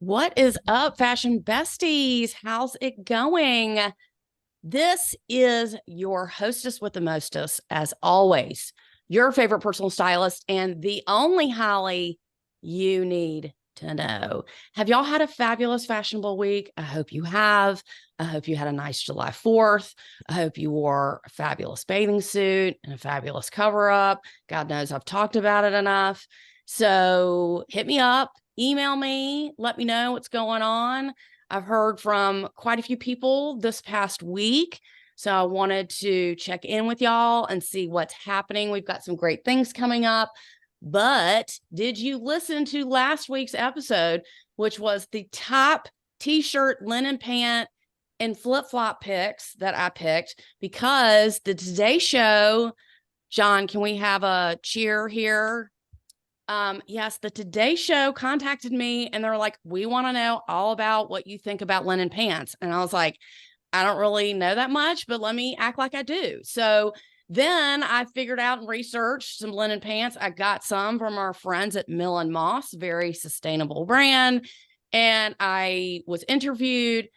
What is up, fashion besties? How's it going? This is your hostess with the mostest, as always, your favorite personal stylist, and the only Holly you need to know. Have y'all had a fabulous fashionable week? I hope you have. I hope you had a nice July 4th. I hope you wore a fabulous bathing suit and a fabulous cover up. God knows I've talked about it enough. So hit me up, email me, let me know what's going on. I've heard from quite a few people this past week. So I wanted to check in with y'all and see what's happening. We've got some great things coming up. But did you listen to last week's episode, which was the top t-shirt, linen pant, and flip-flop picks that I picked? Because the Today Show, John, can we have a cheer here? Yes, the Today Show contacted me and they're like, we want to know all about what you think about linen pants. And I was like, I don't really know that much, but let me act like I do. So then I figured out and researched some linen pants. I got some from our friends at Mill and Moss, very sustainable brand. And I was interviewed.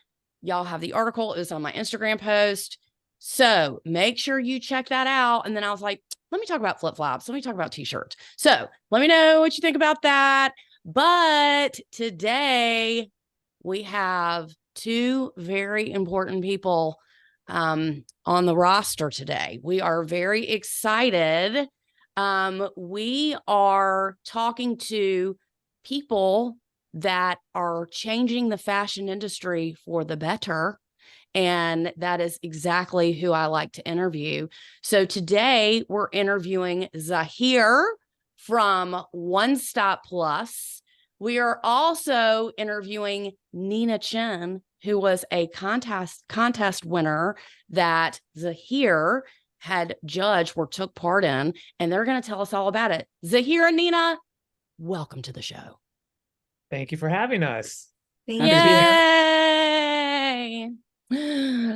Y'all have the article. It was on my Instagram post. So make sure you check that out. And then I was like, let me talk about flip-flops. Let me talk about t-shirts. So let me know what you think about that. But today we have two very important people on the roster today. We are very excited. We are talking to people that are changing the fashion industry for the better. And that is exactly who I like to interview. So today we're interviewing Zahir from OneStopPlus. We are also interviewing Nina Chen, who was a contest winner that Zahir had judged or took part in, and they're going to tell us all about it. Zahir and Nina, welcome to the show. Thank you for having us. Yay!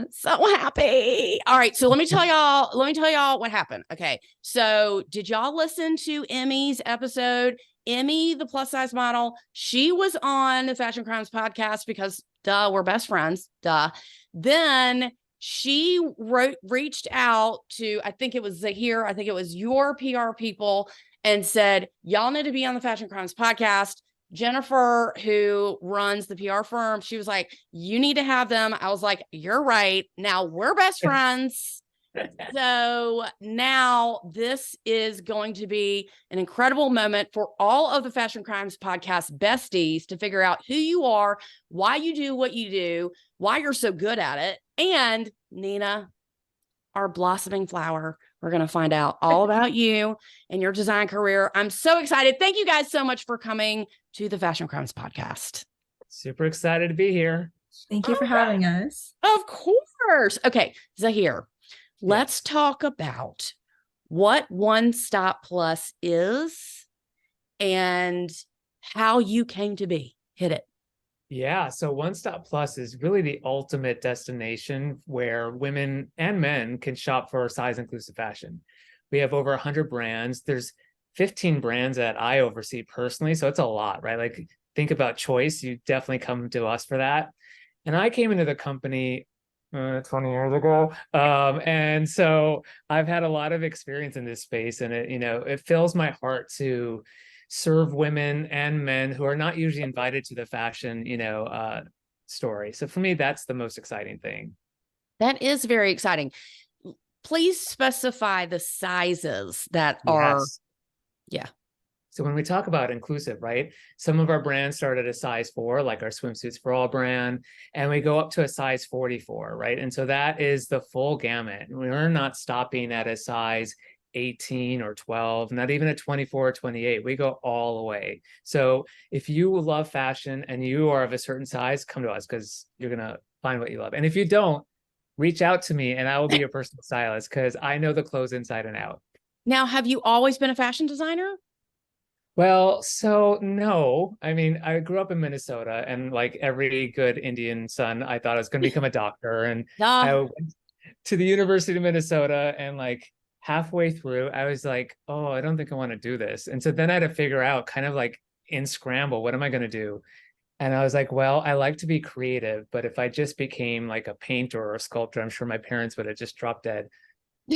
So happy. All right, so let me tell y'all what happened. Okay, so did y'all listen to EMME's episode? EMME, the plus size model, she was on the Fashion Crimes podcast because duh, we're best friends. Duh. Then she reached out to, I think it was Zahir, I think it was your PR people, and said, y'all need to be on the Fashion Crimes podcast. Jennifer, who runs the PR firm, she was like, you need to have them. I was like, you're right. Now we're best friends. So now this is going to be an incredible moment for all of the Fashion Crimes podcast besties to figure out who you are, why you do what you do, why you're so good at it. And Nina, our blossoming flower, we're going to find out all about you and your design career. I'm so excited. Thank you guys so much for coming to the Fashion Crimes podcast. Super excited to be here. Thank you for having us. Of course. Okay, Zahir, let's talk about what OneStopPlus is and how you came to be. Hit it. Yeah, so OneStopPlus is really the ultimate destination where women and men can shop for size inclusive fashion. We have over 100 brands. There's 15 brands that I oversee personally, so it's a lot, right? Like, think about choice. You definitely come to us for that. And I came into the company 20 years ago. And so I've had a lot of experience in this space, and it fills my heart to serve women and men who are not usually invited to the fashion, story. So for me, that's the most exciting thing. That is very exciting. Please specify the sizes that are. Yeah. So when we talk about inclusive, right, some of our brands start at a size 4, like our Swimsuits for All brand, and we go up to a size 44, right? And so that is the full gamut. We're not stopping at a size 18 or 12, not even a 24 or 28. We go all the way. So if you love fashion and you are of a certain size, come to us because you're going to find what you love. And if you don't, reach out to me and I will be your personal stylist because I know the clothes inside and out. Now, have you always been a fashion designer? Well, so no. I mean, I grew up in Minnesota, and like every good Indian son, I thought I was going to become a doctor. And I went to the University of Minnesota, and like halfway through, I was like, oh, I don't think I want to do this. And so then I had to figure out kind of like in scramble, what am I going to do? And I was like, well, I like to be creative, but if I just became like a painter or a sculptor, I'm sure my parents would have just dropped dead.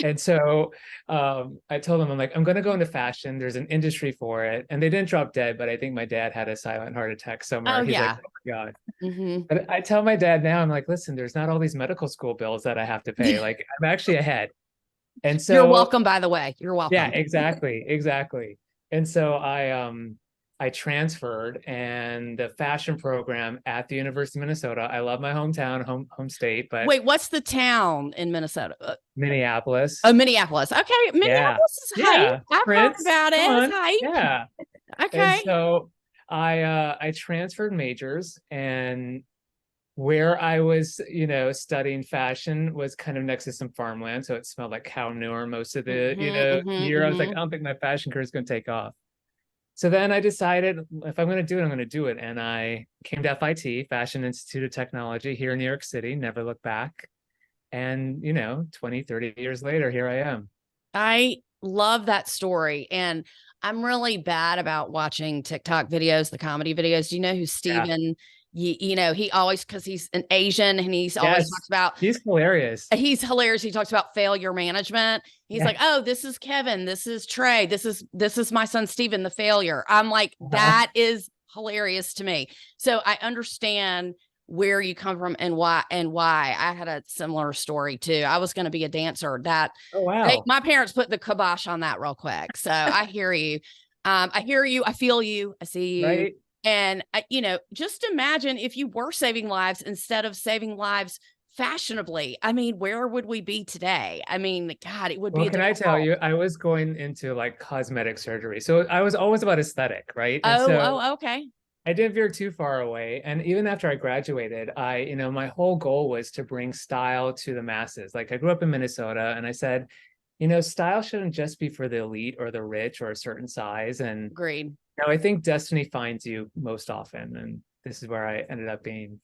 And so I told them, I'm like, I'm going to go into fashion. There's an industry for it. And they didn't drop dead, but I think my dad had a silent heart attack somewhere. Oh, He's like, yeah. oh my God. Mm-hmm. But I tell my dad now, I'm like, listen, there's not all these medical school bills that I have to pay. Like, I'm actually ahead. And You're so, welcome, by the way. You're yeah, welcome. exactly, exactly. And so I transferred and the fashion program at the University of Minnesota. I love my hometown, home state, but Wait, what's the town in Minnesota? Minneapolis. Oh, Minneapolis. Okay. Yeah. Minneapolis is hype. Yeah. I've heard Prince. about it. Come It's on. hype. Yeah. And Okay. so I transferred majors, and where I was, studying fashion was kind of next to some farmland. So it smelled like cow manure most of the, year. I was like, I don't think my fashion career is going to take off. So then I decided if I'm going to do it, I'm going to do it. And I came to FIT, Fashion Institute of Technology here in New York City, never looked back. And, 20, 30 years later, here I am. I love that story. And I'm really bad about watching TikTok videos, the comedy videos. Do you know who Yeah. Steven? He always, because he's an Asian and he's always Yes. talks about, He's hilarious. he's hilarious. He talks about failure management. He's Yeah. like, oh, this is Kevin. This is Trey. This is my son, Steven, the failure. I'm like, that is hilarious to me. So I understand where you come from and why. I had a similar story too. I was going to be a dancer. Oh, wow. My parents put the kibosh on that real quick. So I hear you. I hear you. I feel you. I see you. Right. And, just imagine if you were saving lives instead of saving lives fashionably. I mean, where would we be today? I mean, God, it would be. Well, can I tell you, I was going into like cosmetic surgery. So I was always about aesthetic, right? And so Okay. I didn't veer too far away. And even after I graduated, my whole goal was to bring style to the masses. Like I grew up in Minnesota and I said, style shouldn't just be for the elite or the rich or a certain size. And Agreed. I think destiny finds you most often. And this is where I ended up being.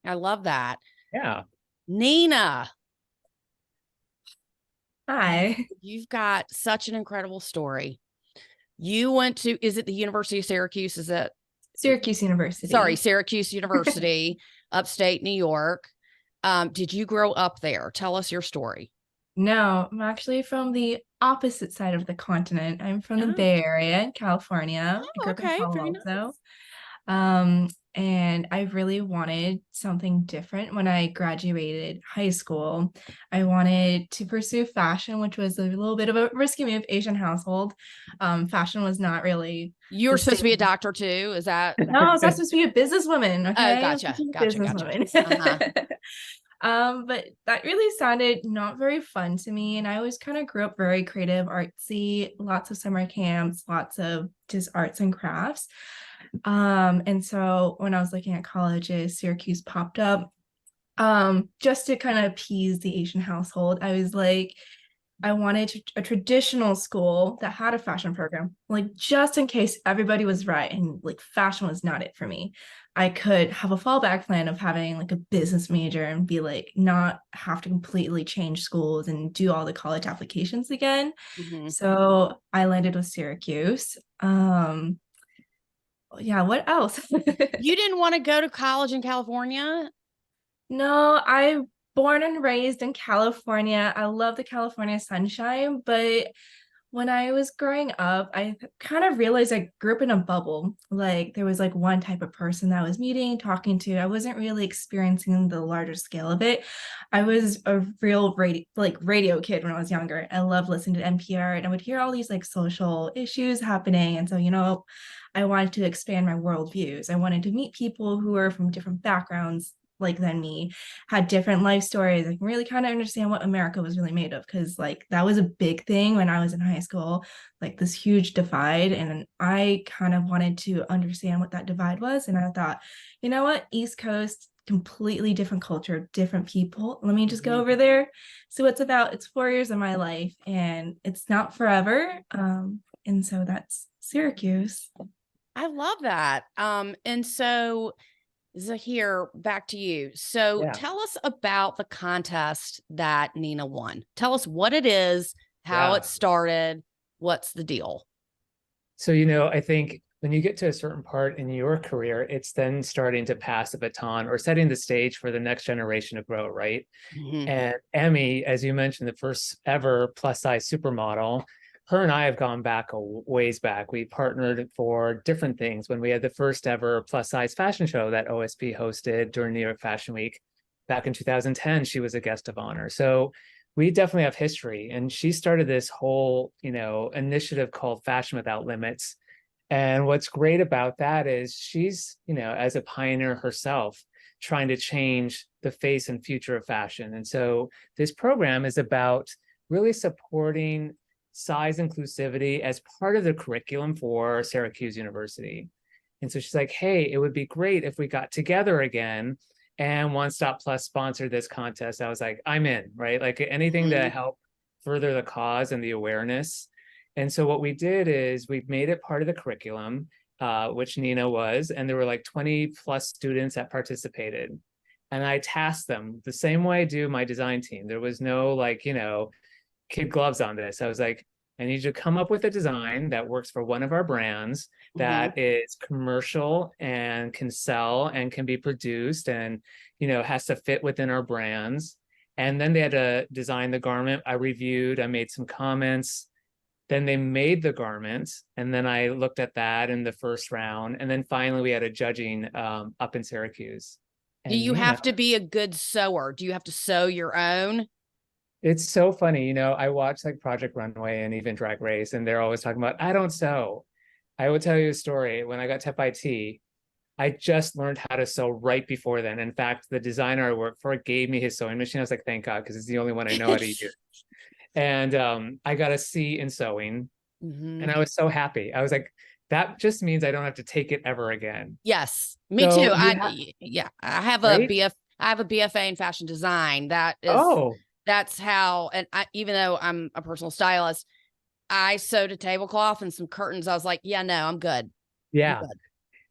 I love that. Yeah. Nina. Hi. You've got such an incredible story. You went to, is it the University of Syracuse? Is it? Syracuse University. Sorry, Syracuse University, upstate New York. Did you grow up there? Tell us your story. No, I'm actually from the opposite side of the continent. I'm from the Bay Area in California. I grew up in Palo Very Alto. nice. And I really wanted something different when I graduated high school. I wanted to pursue fashion, which was a little bit of a risky move, Asian household. Fashion was not really. You were supposed to be a doctor too. Is that? No, I was not supposed to be a businesswoman. Okay. Oh, gotcha. Businesswoman. But that really sounded not very fun to me. And I always kind of grew up very creative, artsy, lots of summer camps, lots of just arts and crafts. And so when I was looking at colleges, Syracuse popped up. Just to kind of appease the Asian household, I was like, I wanted a traditional school that had a fashion program, like just in case everybody was right and like fashion was not it for me. I could have a fallback plan of having like a business major and be like, not have to completely change schools and do all the college applications again. Mm-hmm. So I landed with Syracuse. Yeah, what else? You didn't want to go to college in California? No, I born and raised in California. I love the California sunshine, but when I was growing up, I kind of realized I grew up in a bubble. Like there was like one type of person that I was meeting, talking to. I wasn't really experiencing the larger scale of it. I was a real radio kid when I was younger. I loved listening to NPR and I would hear all these like social issues happening. And so, I wanted to expand my worldviews. I wanted to meet people who were from different backgrounds like than me, had different life stories. I can really kind of understand what America was really made of, because like that was a big thing when I was in high school, like this huge divide. And I kind of wanted to understand what that divide was. And I thought, you know what, East Coast, completely different culture, different people. Let me just go over there. So it's 4 years of my life and it's not forever. And so that's Syracuse. I love that. And so Zahir, back to you. So tell us about the contest that Nina won. Tell us what it is, how it started, what's the deal? So, I think when you get to a certain part in your career, it's then starting to pass the baton or setting the stage for the next generation to grow, right? Mhm. And EMME, as you mentioned, the first ever plus size supermodel, her and I have gone back a ways back. We partnered for different things when we had the first ever plus size fashion show that OSP hosted during New York Fashion Week. Back in 2010, she was a guest of honor. So we definitely have history. And she started this whole, initiative called Fashion Without Limits. And what's great about that is she's, as a pioneer herself, trying to change the face and future of fashion. And so this program is about really supporting size inclusivity as part of the curriculum for Syracuse University. And so she's like, hey, it would be great if we got together again and OneStopPlus sponsored this contest. I was like, I'm in, right? Like anything to help further the cause and the awareness. And so what we did is we made it part of the curriculum, which Nina was, and there were like 20 plus students that participated. And I tasked them the same way I do my design team. There was no kid gloves on this. I was like, I need you to come up with a design that works for one of our brands that is commercial and can sell and can be produced and, has to fit within our brands. And then they had to design the garment. I reviewed, I made some comments. Then they made the garment. And then I looked at that in the first round. And then finally we had a judging up in Syracuse. Do you have to be a good sewer? Do you have to sew your own? It's so funny, I watch like Project Runway and even Drag Race, and they're always talking about, I don't sew. I will tell you a story. When I got to FIT, I just learned how to sew right before then. In fact, the designer I worked for gave me his sewing machine. I was like, thank God, because it's the only one I know how to use. And I got a C in sewing, and I was so happy. I was like, that just means I don't have to take it ever again. Yes, me So too. I have a right? I have a BFA in fashion design. That's how, and even though I'm a personal stylist, I sewed a tablecloth and some curtains. I was like, yeah, no, I'm good. Yeah. I'm good.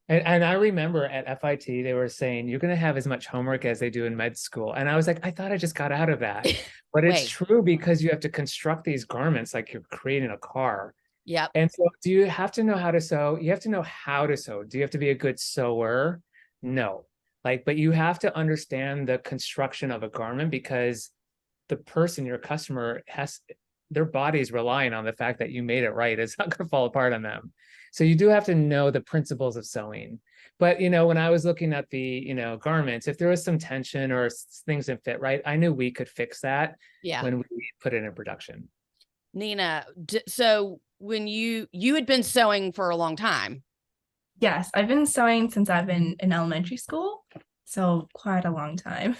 And I remember at FIT, they were saying, you're going to have as much homework as they do in med school. And I was like, I thought I just got out of that. But it's true, because you have to construct these garments like you're creating a car. Yep. And so do you have to know how to sew? You have to know how to sew. Do you have to be a good sewer? No. But you have to understand the construction of a garment, because the person, your customer, their body is relying on the fact that you made it right. It's not going to fall apart on them. So you do have to know the principles of sewing. But, when I was looking at the, garments, if there was some tension or things didn't fit right, I knew we could fix that when we put it in production. Nina, so when you had been sewing for a long time. Yes, I've been sewing since I've been in elementary school. So quite a long time.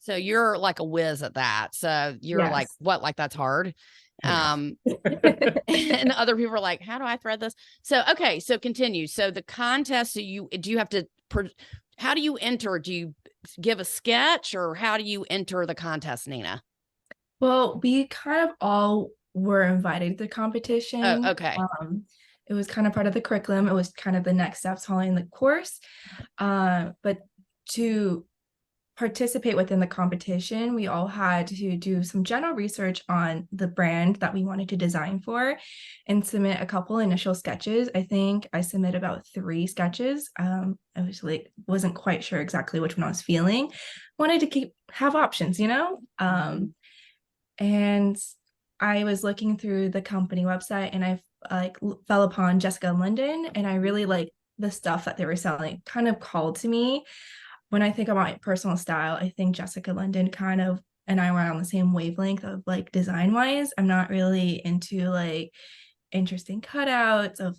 So you're like a whiz at that. So you're like, what? Like that's hard. And other people are like, how do I thread this? So, okay. So continue. So the contest, do you have to, how do you enter? Do you give a sketch, or how do you enter the contest, Nina? Well, we kind of all were invited to the competition. Oh, okay. It was kind of part of the curriculum. It was kind of the next steps following the course. But to participate within the competition, we all had to do some general research on the brand that we wanted to design for and submit a couple initial sketches. I think I submitted about 3 sketches. I was wasn't quite sure exactly which one I was feeling. Wanted to have options, and I was looking through the company website, and I fell upon Jessica London, and I really liked the stuff that they were selling. Kind of called to me. When I think about my personal style, I think Jessica London and I were on the same wavelength of design wise. I'm not really into interesting cutouts of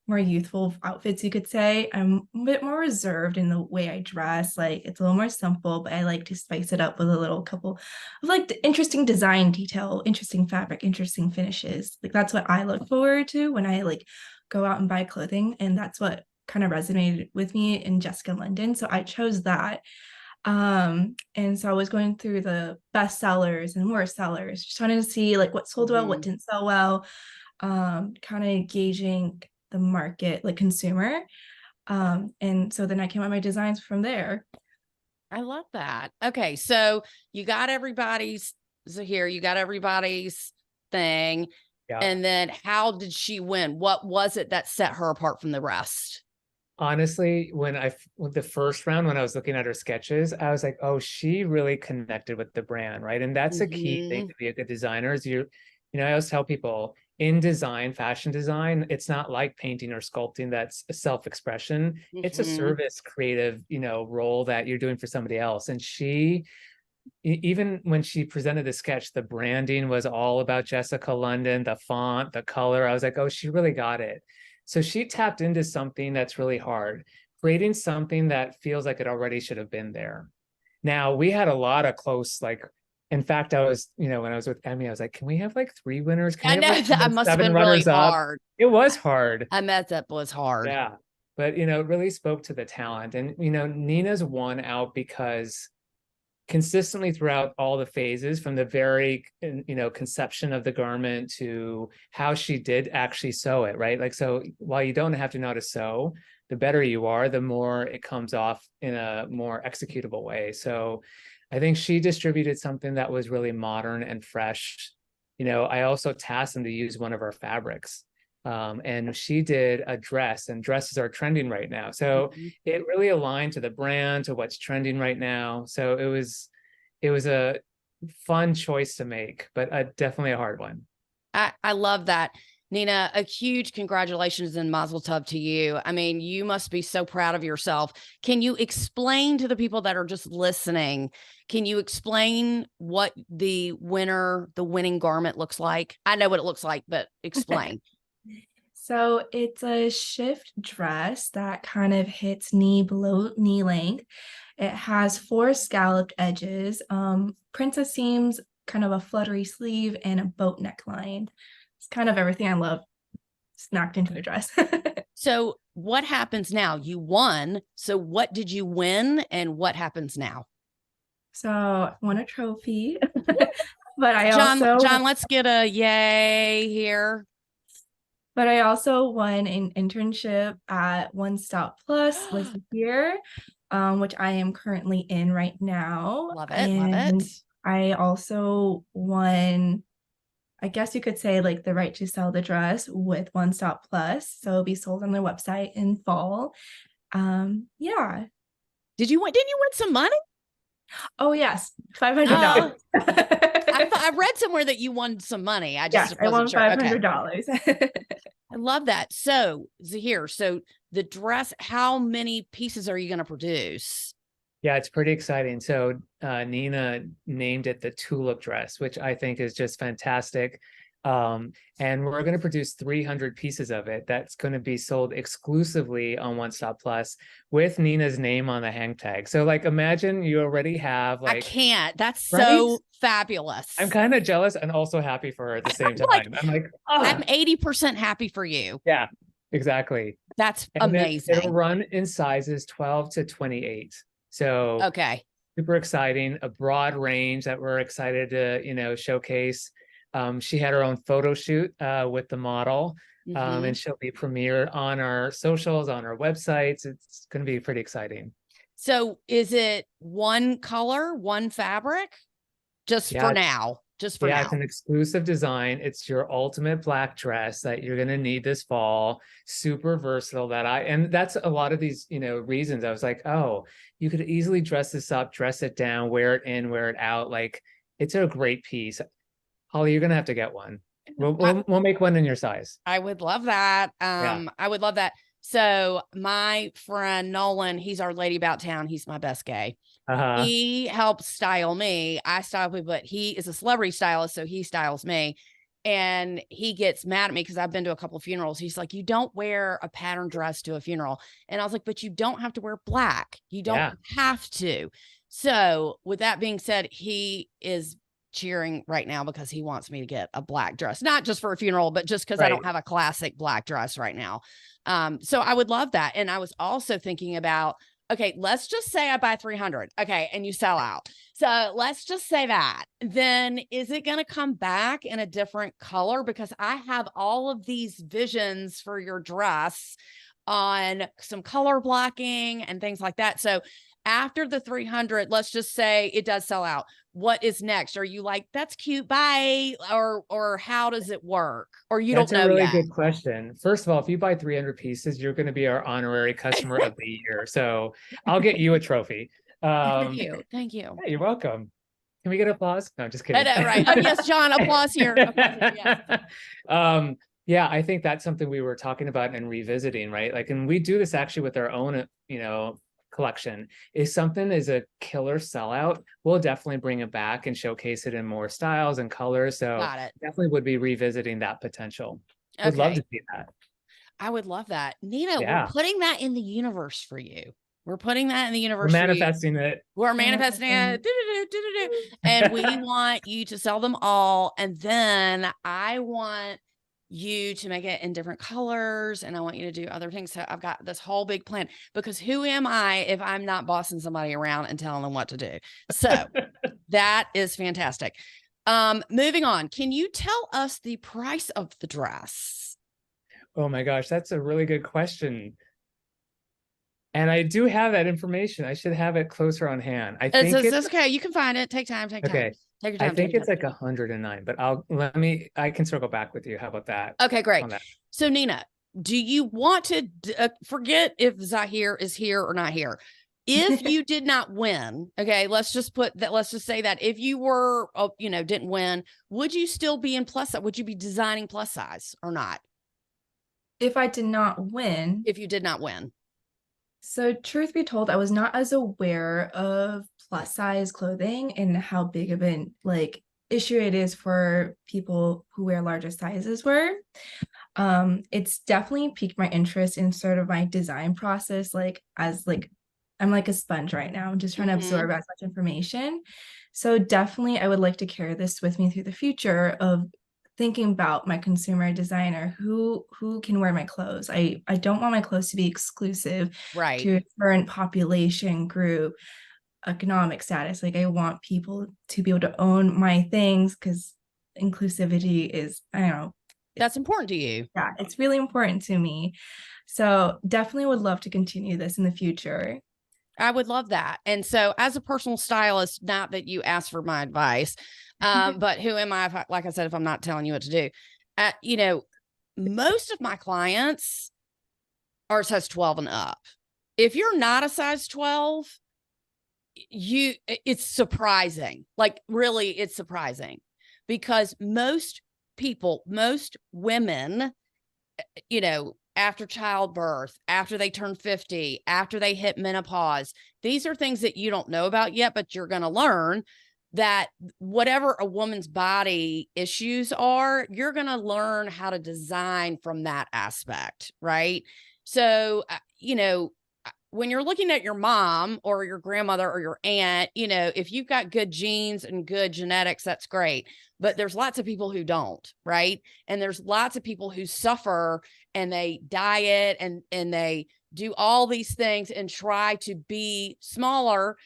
more youthful outfits, you could say. I'm a bit more reserved in the way I dress. It's a little more simple, but I like to spice it up with a little couple of the interesting design detail, interesting fabric, interesting finishes. That's what I look forward to when I go out and buy clothing, and that's what kind of resonated with me in Jessica London. So I chose that. And so I was going through the best sellers and worst sellers, just trying to see what sold well, what didn't sell well, kind of gauging the market, consumer. And so then I came up with my designs from there. I love that. Okay. So you got everybody's thing. Yeah. And then how did she win? What was it that set her apart from the rest? Honestly, with the first round, when I was looking at her sketches, I was like, oh, she really connected with the brand, right? And that's a key thing Mhm. to be a good designer is I always tell people in design, fashion design, it's not like painting or sculpting that's a self-expression. It's a Mhm. service creative, role that you're doing for somebody else. And even when she presented the sketch, the branding was all about Jessica London, the font, the color. I was like, oh, she really got it. So she tapped into something that's really hard, creating something that feels like it already should have been there. Now, we had a lot of close, like, in fact, I was, when I was with EMME, I was like, can we have like 3 winners? Can I we have know like that must have 7 been really runners up? hard. It was hard. I bet that was hard. Yeah. But, it really spoke to the talent. And, Nina's won out because consistently throughout all the phases, from the very conception of the garment to how she did actually sew it, right? Like, so while you don't have to know how to sew, the better you are, the more it comes off in a more executable way. So I think she distributed something that was really modern and fresh. I also tasked them to use one of our fabrics, and she did a dress, and dresses are trending right now. So Mhm. it really aligned to the brand, to what's trending right now. So it was a fun choice to make, but definitely a hard one. I love that. Nina, a huge congratulations and mazel tov to you. I mean, you must be so proud of yourself. Can you explain to the people that are just listening, can you explain what the winning garment looks like? I know what it looks like, but explain. So it's a shift dress that kind of hits below knee length. It has 4 scalloped edges, princess seams, kind of a fluttery sleeve, and a boat neckline. It's kind of everything I love snacked into a dress. So what happens now? You won. So what did you win and what happens now? So I won a trophy, but I John, also let's get a yay here. won an internship at OneStopPlus this year, which I am currently in right now. Love it. Love it. And I also won, I guess you could say, like, the right to sell the dress with OneStopPlus. So it'll be sold on their website in fall. Yeah. Didn't you win some money? Oh, yes. Oh, $500. I read somewhere that you won some money. I just Yes, I won wasn't sure. Okay. $500. I love that. So Zahir, so the dress, how many pieces are you going to produce? Yeah, it's pretty exciting. So Nina named it the tulip dress, which I think is just fantastic. And we're going to produce 300 pieces of it. That's going to be sold exclusively on OneStopPlus with Nina's name on the hang tag. So, like, imagine you already have, I like, can't. That's right? so fabulous. I'm kind of jealous and also happy for her at the same time. like, I'm like, I'm 80% happy for you. yeah, exactly. That's And amazing. it'll run in sizes 12 to 28. So Okay. super exciting, a broad range that we're excited to, showcase. She had her own photo shoot with the model, Mhm. and she'll be premiered on our socials, on our websites. It's going to be pretty exciting. So is it one color, one fabric? Just for now. Just for Yeah, now. it's an exclusive design. It's your ultimate black dress that you're going to need this fall. Super versatile and that's a lot of these, reasons. I was like, oh, you could easily dress this up, dress it down, wear it in, wear it out. Like, it's a great piece. Holly, you're going to have to get one. We'll make one in your size. I would love that. Yeah. I would love that. So my friend Nolan, he's our lady about town. He's my best gay. Uh-huh. He helps style me. I style people, but he is a celebrity stylist, so he styles me. And he gets mad at me because I've been to a couple of funerals. He's like, you don't wear a pattern dress to a funeral. And I was like, but you don't have to wear black. You don't have to. So with that being said, he is cheering right now because he wants me to get a black dress, not just for a funeral, but just because I don't have a classic black dress right now. So I would love that. And I was also thinking about, okay, let's just say I buy 300. Okay. And you sell out. So let's just say that. Then is it going to come back in a different color? Because I have all of these visions for your dress on some color blocking and things like that. So After the 300, let's just say it does sell out. What is next? Are you like, that's cute, bye? Or how does it work? Or you That's don't a know really yet? good question. First of all, if you buy 300 pieces, you're going to be our honorary customer of the year. So I'll get you a trophy. Thank you. Thank you. Yeah, you're welcome. Can we get applause? No, just I kidding. know, right? Oh, yes, John, applause here. Applause here, yes. Yeah, I think that's something we were talking about and revisiting, right? Like, and we do this actually with our own, collection. If something is a killer sellout, we'll definitely bring it back and showcase it in more styles and colors. So Got it. definitely would be revisiting that potential. Would love Okay. to see that. I would love that. Nina, we're Yeah. putting that in the universe for you. We're putting that in the We're universe for you. manifesting it. We're manifesting it. And we want you to sell them all. And then I want you to make it in different colors. And I want you to do other things. So I've got this whole big plan, because who am I if I'm not bossing somebody around and telling them what to do? So that is fantastic. Moving on. Can you tell us the price of the dress? Oh my gosh, that's a really good question. And I do have that information. I should have it closer on hand. I think It's okay. You can find it. Take time. Take time. okay. Take your time. I think it's like 109, but I can circle back with you. How about that? Okay, great. On that. So Nina, do you want to forget if Zahir is here or not here? If you did not win, okay, let's just say that if you were, didn't win, would you still be in plus size? Would you be designing plus size or not? If I did not win. If you did not win. So truth be told, I was not as aware of plus size clothing and how big of an issue it is for people who wear larger sizes were. It's definitely piqued my interest in sort of my design process, I'm like a sponge right now. I'm just trying to absorb as much information. So definitely I would like to carry this with me through the future of thinking about my consumer designer, who can wear my clothes. I don't want my clothes to be exclusive Right. to a current population group, economic status. Like, I want people to be able to own my things, because inclusivity is, I don't know. That's important to you. Yeah, it's really important to me. So definitely would love to continue this in the future. I would love that. And so as a personal stylist, not that you asked for my advice, but who am I, like I said, if I'm not telling you what to do? Most of my clients are size 12 and up. If you're not a size 12, it's surprising. Like, really, it's surprising, because most women, after childbirth, after they turn 50, after they hit menopause, these are things that you don't know about yet, but you're going to learn that whatever a woman's body issues are, you're going to learn how to design from that aspect, right? So, when you're looking at your mom or your grandmother or your aunt, if you've got good genes and good genetics, that's great. But there's lots of people who don't, right? And there's lots of people who suffer and they diet and they do all these things and try to be smaller,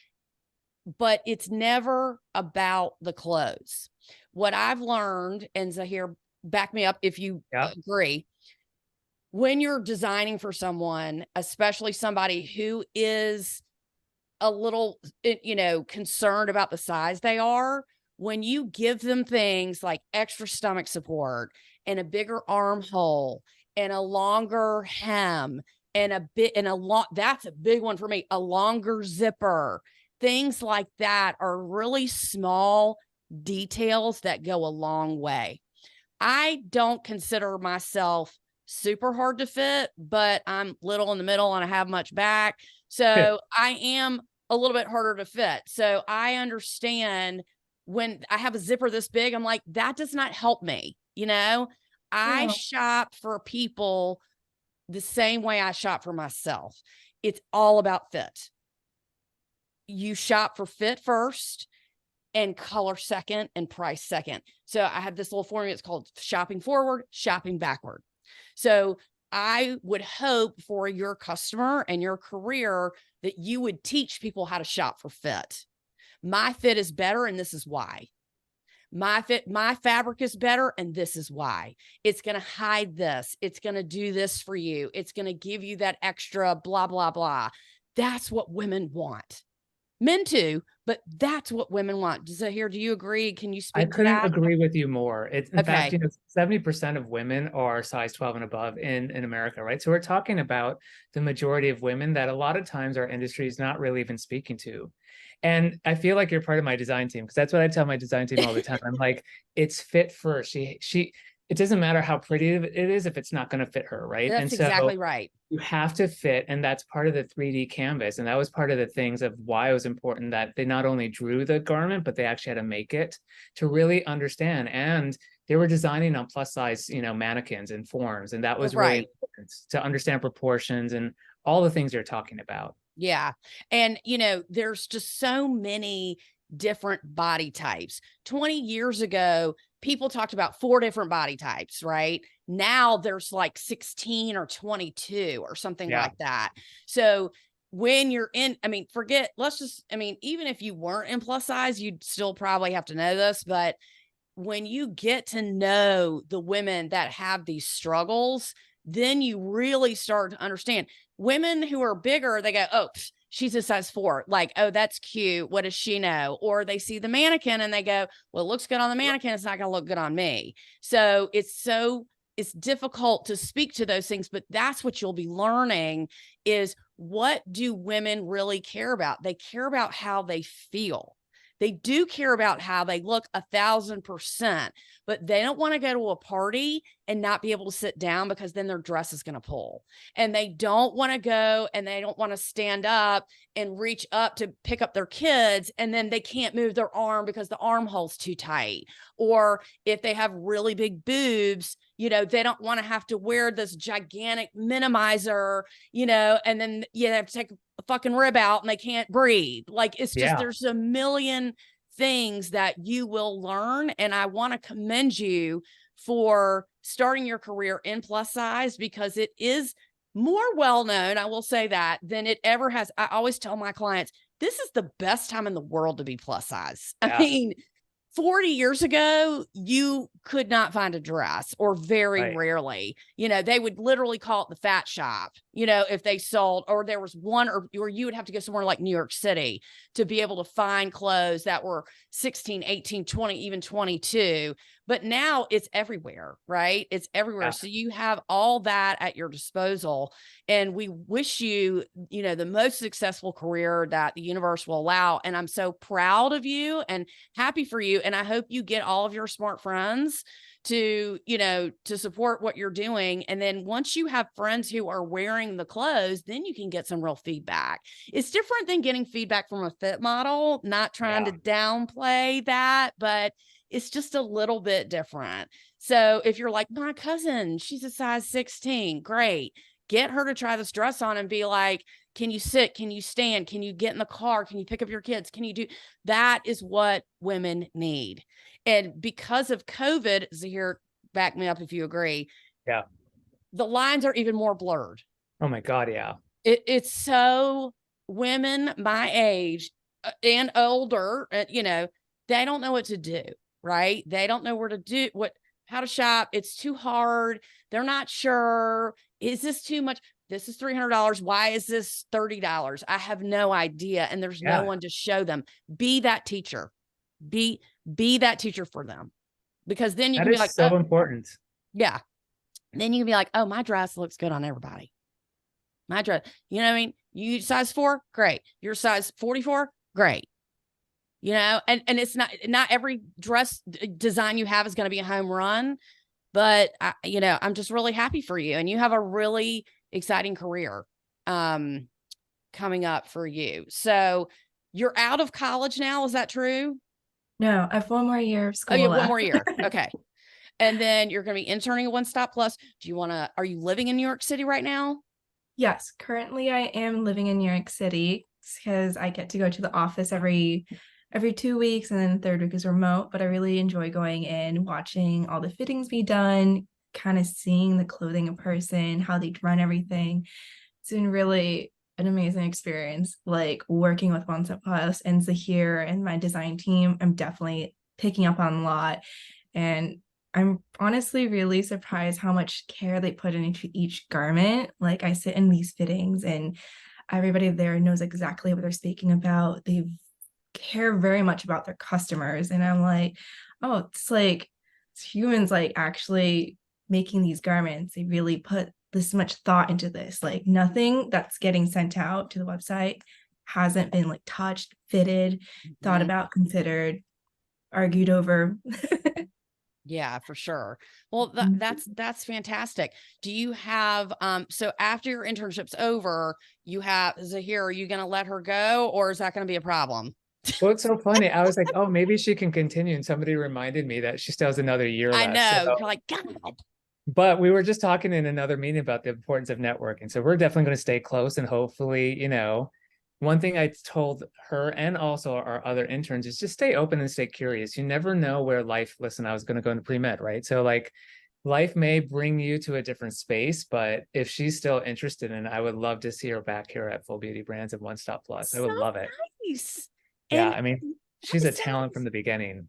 but it's never about the clothes. What I've learned, and Zahir, back me up if you agree, when you're designing for someone, especially somebody who is a little, concerned about the size they are, when you give them things like extra stomach support and a bigger armhole and a longer hem and that's a big one for me, a longer zipper, things like that are really small details that go a long way. I don't consider myself super hard to fit, but I'm little in the middle and I have much back. So I am a little bit harder to fit. So I understand when I have a zipper this big, I'm like, that does not help me. I shop for people the same way I shop for myself. It's all about fit. You shop for fit first and color second and price second. So I have this little formula. It's called shopping forward, shopping backward. So I would hope for your customer and your career that you would teach people how to shop for fit. My fit is better, and this is why. My fabric is better, and this is why. It's going to hide this. It's going to do this for you. It's going to give you that extra blah, blah, blah. That's what women want. Men too, but that's what women want. Zahir, do you agree? Can you I speak to couldn't that? agree with you more. It's in fact, Okay. 70% of women are size 12 and above in America, right? So we're talking about the majority of women that a lot of times our industry is not really even speaking to. And I feel like you're part of my design team because that's what I tell my design team all the time. I'm like, it's fit first. It doesn't matter how pretty it is if it's not going to fit her, right? And That's so exactly right. you have to fit, and that's part of the 3D canvas. And that was part of the things of why it was important that they not only drew the garment, but they actually had to make it to really understand. And they were designing on plus size, mannequins and forms. And that was really Right. important to understand proportions and all the things you're talking about. Yeah. And, there's just so many different body types. 20 years ago, people talked about 4 different body types, right? Now there's like 16 or 22 or something Yeah. like that. So when you're in, even if you weren't in plus size, you'd still probably have to know this, but when you get to know the women that have these struggles, then you really start to understand. Women who are bigger, they go, oh, she's a size 4. Like, oh, that's cute. What does she know? Or they see the mannequin and they go, well, it looks good on the mannequin. It's not going to look good on me. So it's difficult to speak to those things, but that's what you'll be learning is what do women really care about? They care about how they feel. They do care about how they look 1,000%, but they don't want to go to a party and not be able to sit down because then their dress is going to pull. And they don't want to go and they don't want to stand up and reach up to pick up their kids. And then they can't move their arm because the armhole's too tight. Or if they have really big boobs, they don't want to have to wear this gigantic minimizer, and then you have to take a fucking rib out and they can't breathe. Like, it's just, there's a million things that you will learn. And I want to commend you for starting your career in plus size because it is more well-known, I will say that, than it ever has. I always tell my clients, this is the best time in the world to be plus size. Yeah. I mean, 40 years ago, you could not find a dress, or very rarely. They would literally call it the fat shop, if they sold, or there was one, or you would have to go somewhere like New York City to be able to find clothes that were 16, 18, 20, even 22. But now it's everywhere, right? It's everywhere. Yeah. So you have all that at your disposal. And we wish you, the most successful career that the universe will allow. And I'm so proud of you and happy for you. And I hope you get all of your smart friends to support what you're doing. And then once you have friends who are wearing the clothes, then you can get some real feedback. It's different than getting feedback from a fit model, not trying to downplay that, but it's just a little bit different. So if you're like, my cousin, she's a size 16, great. Get her to try this dress on and be like, can you sit? Can you stand? Can you get in the car? Can you pick up your kids? Can you do that? Is what women need. And because of COVID, Zahir, back me up if you agree. Yeah. The lines are even more blurred. Oh my God. Yeah. It's so women my age and older, they don't know what to do, right? They don't know where to do how to shop. It's too hard. They're not sure. Is this too much? This is $300. Why is this $30? I have no idea. And there's no one to show them. Be that teacher. Be that teacher for them. Because then you can be like, so important. Yeah. Then you can be like, oh, my dress looks good on everybody. My dress, you know what I mean? You size 4, great. You're size 44, great. And it's not every dress design you have is going to be a home run, but I'm just really happy for you. And you have a really exciting career coming up for you. So you're out of college now. Is that true? No, I have one more year of school. Oh, you have one more year. Okay. And then you're going to be interning at OneStopPlus. are you living in New York City right now? Yes, currently I am living in New York City because I get to go to the office every 2 weeks, and then the third week is remote. But I really enjoy going in, watching all the fittings be done, kind of seeing the clothing in person, how they run everything. It's been really an amazing experience, like working with OneStopPlus and Zahir and my design team. I'm definitely picking up on a lot, and I'm honestly really surprised how much care they put into each garment. Like, I sit in these fittings and everybody there knows exactly what they're speaking about. They care very much about their customers. And I'm like, oh, it's like it's humans like actually making these garments. They really put this much thought into this. Like nothing that's getting sent out to the website hasn't been like touched, fitted, thought about, considered, argued over. Yeah, for sure. Well, that's fantastic. Do you have so after your internship's over, you have Zahir, are you going to let her go, or is that going to be a problem? Well, it's so funny. I was like, oh, maybe she can continue. And somebody reminded me that she still has another year I left. know. So, You're like, God. but we were just talking in another meeting about the importance of networking. So we're definitely going to stay close, and hopefully, one thing I told her and also our other interns is just stay open and stay curious. You never know where life, listen, I was going to go into pre-med, right? So like life may bring you to a different space, but if she's still interested in it, I would love to see her back here at Full Beauty Brands and OneStopPlus. I would love it. Nice. Yeah, And I mean, she's a talent from the beginning.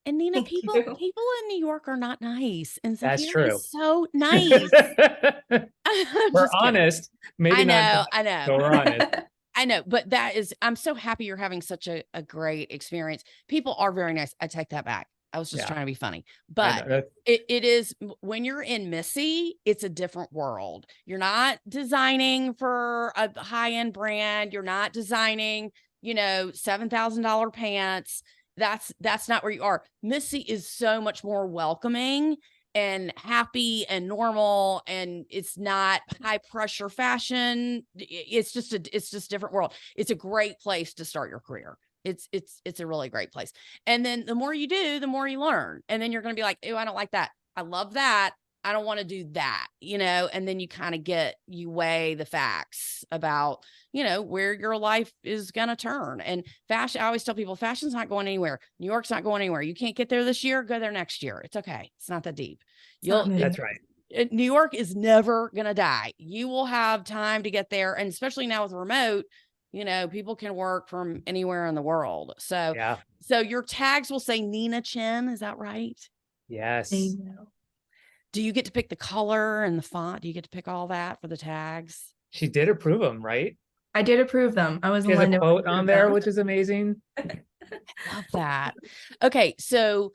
And Nina, Thank people you. in New York are not nice, and That's Zahir true. is so nice. I'm We're just kidding. honest. Maybe I know, not, but we're honest. I know, but I'm so happy you're having such a great experience. People are very nice. I take that back. I was just trying to be funny, but it is when you're in Missy, it's a different world. You're not designing for a high-end brand. You're not designing, $7,000 pants. That's not where you are. Missy is so much more welcoming and happy and normal, and it's not high pressure fashion. It's just a different world. It's a great place to start your career. It's a really great place. And then the more you do, the more you learn. And then you're going to be like, oh, I don't like that. I love that. I don't want to do that, and then you weigh the facts about, where your life is going to turn. And fashion, I always tell people, fashion's not going anywhere. New York's not going anywhere. You can't get there this year, go there next year. It's okay. It's not that deep. That's right. New York is never going to die. You will have time to get there. And especially now with remote, people can work from anywhere in the world. So, so your tags will say Nina Chen. Is that right? Yes. Do you get to pick the color and the font? Do you get to pick all that for the tags? She did approve them, right? I did approve them. I was She has a quote on there, which is amazing. I love that. Okay, so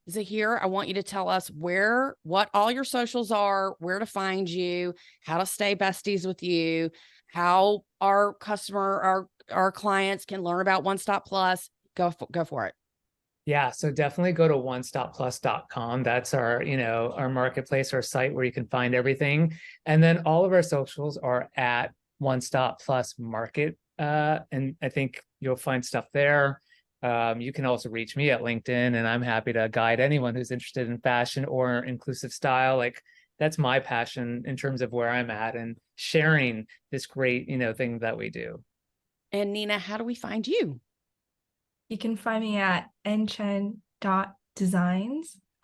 Zahir, I want you to tell us what all your socials are, where to find you, how to stay besties with you, how our clients can learn about OneStopPlus. Go for it. Yeah, so definitely go to onestopplus.com. That's our, our marketplace, our site where you can find everything. And then all of our socials are at OneStopPlus Market. And I think you'll find stuff there. You can also reach me at LinkedIn, and I'm happy to guide anyone who's interested in fashion or inclusive style. Like that's my passion in terms of where I'm at and sharing this great, thing that we do. And Nina, how do we find you? You can find me at nchen.designs.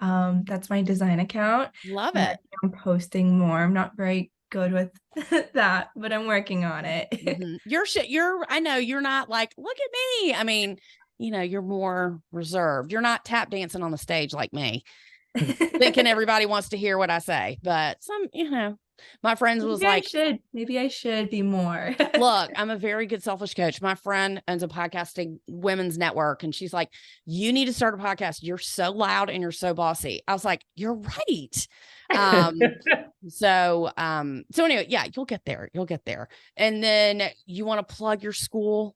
That's my design account. Love it. I'm posting more. I'm not very good with that, but I'm working on it. I know you're not like, look at me. I mean, you're more reserved. You're not tap dancing on the stage like me, thinking everybody wants to hear what I say. But my friends was maybe I should be more. Look, I'm a very good selfish coach. My friend owns a podcasting women's network, and she's like, you need to start a podcast. You're so loud and you're so bossy. I was like, you're right. So anyway, yeah, you'll get there. And then you want to plug your school?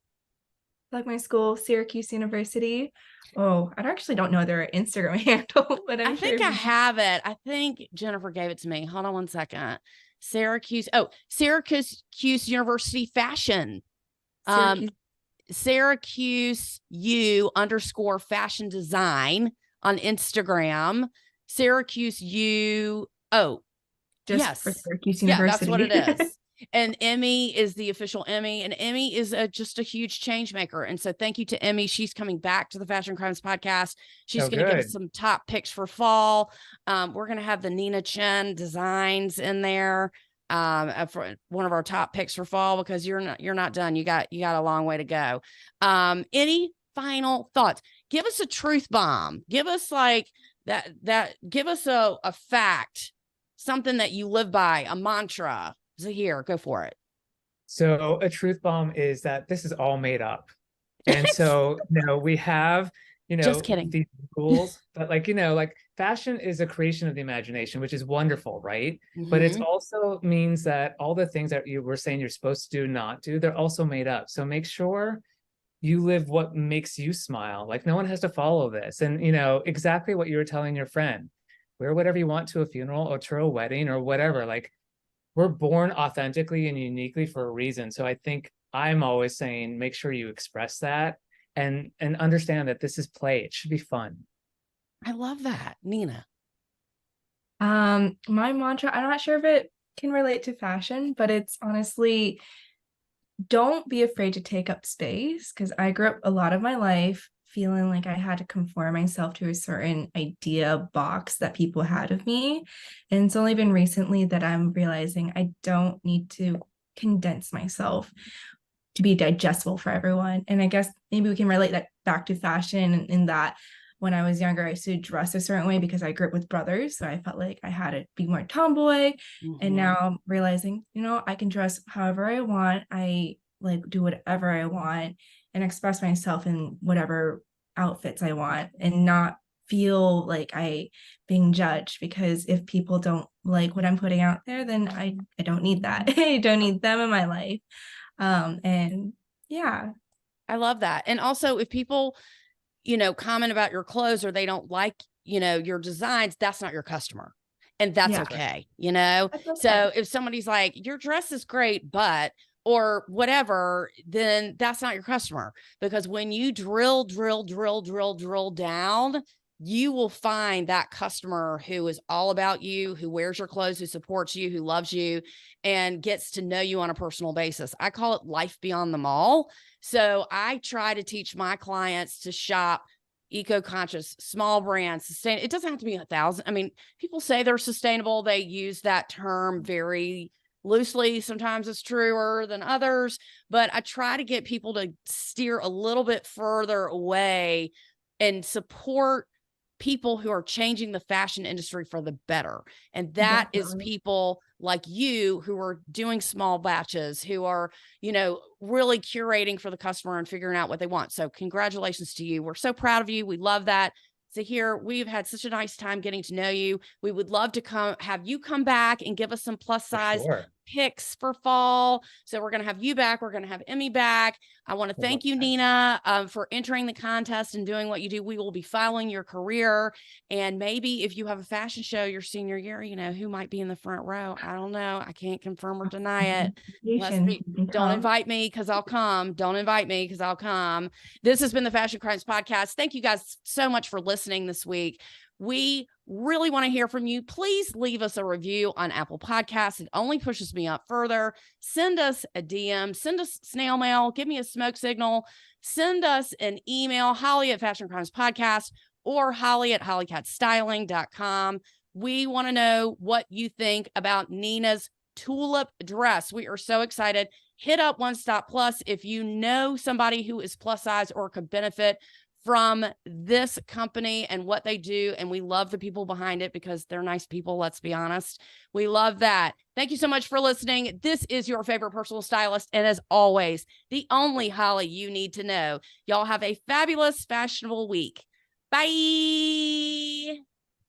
Like my school, Syracuse University. Oh, I actually don't know their Instagram handle, but I think I have it. I think Jennifer gave it to me. Hold on one second. Syracuse University Fashion. Syracuse U_fashion design on Instagram. Syracuse U. Oh, just for Syracuse University. Yeah, that's what it is. And EMME is the official EMME, and EMME is just a huge change maker. And so thank you to EMME. She's coming back to the Fashion Crimes podcast. She's going to give us some top picks for fall. We're going to have the Nina Chen designs in there for one of our top picks for fall, because you're not done. You got a long way to go. Any final thoughts? Give us a truth bomb. Give us like that. Give us a fact, something that you live by, a mantra. Zahir, go for it. So a truth bomb is that this is all made up. And so, we have, Just kidding. these rules, but like fashion is a creation of the imagination, which is wonderful, right? But it Mhm. also means that all the things that you were saying you're supposed to do, not do, they're also made up. So make sure you live what makes you smile. Like no one has to follow this. And, exactly what you were telling your friend, wear whatever you want to a funeral or to a wedding or whatever. Like we're born authentically and uniquely for a reason. So I think I'm always saying, make sure you express that and understand that this is play. It should be fun. I love that. Nina. My mantra, I'm not sure if it can relate to fashion, but it's honestly, don't be afraid to take up space, because I grew up a lot of my life feeling like I had to conform myself to a certain idea box that people had of me. And it's only been recently that I'm realizing I don't need to condense myself to be digestible for everyone. And I guess maybe we can relate that back to fashion in that when I was younger, I used to dress a certain way because I grew up with brothers. So I felt like I had to be more tomboy. And now I'm realizing, I can dress however I want. I like do whatever I want and express myself in whatever outfits I want and not feel like I being judged, because if people don't like what I'm putting out there, then I don't need that. I don't need them in my life. And yeah. I love that. And also if people, comment about your clothes or they don't like, your designs, that's not your customer. And that's Yeah. okay, That's okay. So if somebody's like, your dress is great, but, or whatever, then that's not your customer. Because when you drill down, you will find that customer who is all about you, who wears your clothes, who supports you, who loves you, and gets to know you on a personal basis. I call it life beyond the mall. So I try to teach my clients to shop eco-conscious, small brands, sustainable. It doesn't have to be 1,000. I mean, people say they're sustainable. They use that term very loosely. Sometimes it's truer than others, but I try to get people to steer a little bit further away and support people who are changing the fashion industry for the better. And that is Definitely. people like you who are doing small batches, who are, really curating for the customer and figuring out what they want. So congratulations to you. We're so proud of you. We love that. Zahir, we've had such a nice time getting to know you. We would love to have you come back and give us some plus size picks for fall. So we're going to have you back. We're going to have EMME back. I want to thank you, Nina, for entering the contest and doing what you do. We will be following your career. And maybe if you have a fashion show your senior year, who might be in the front row. I don't know. I can't confirm or deny it. Don't invite me because I'll come. Don't invite me because I'll come. This has been the Fashion Crimes Podcast. Thank you guys so much for listening this week. We really want to hear from you. Please leave us a review on Apple Podcasts. It only pushes me up further. Send us a DM, send us snail mail, give me a smoke signal, send us an email, Holly at Fashion Crimes Podcast or Holly at hollycatstyling.com. We want to know what you think about Nina's tulip dress. We are so excited. Hit up OneStopPlus if you know somebody who is plus size or could benefit from this company and what they do. And we love the people behind it because they're nice people. Let's be honest. We love that. Thank you so much for listening. This is your favorite personal stylist. And as always, the only Holly you need to know. Y'all have a fabulous, fashionable week. Bye.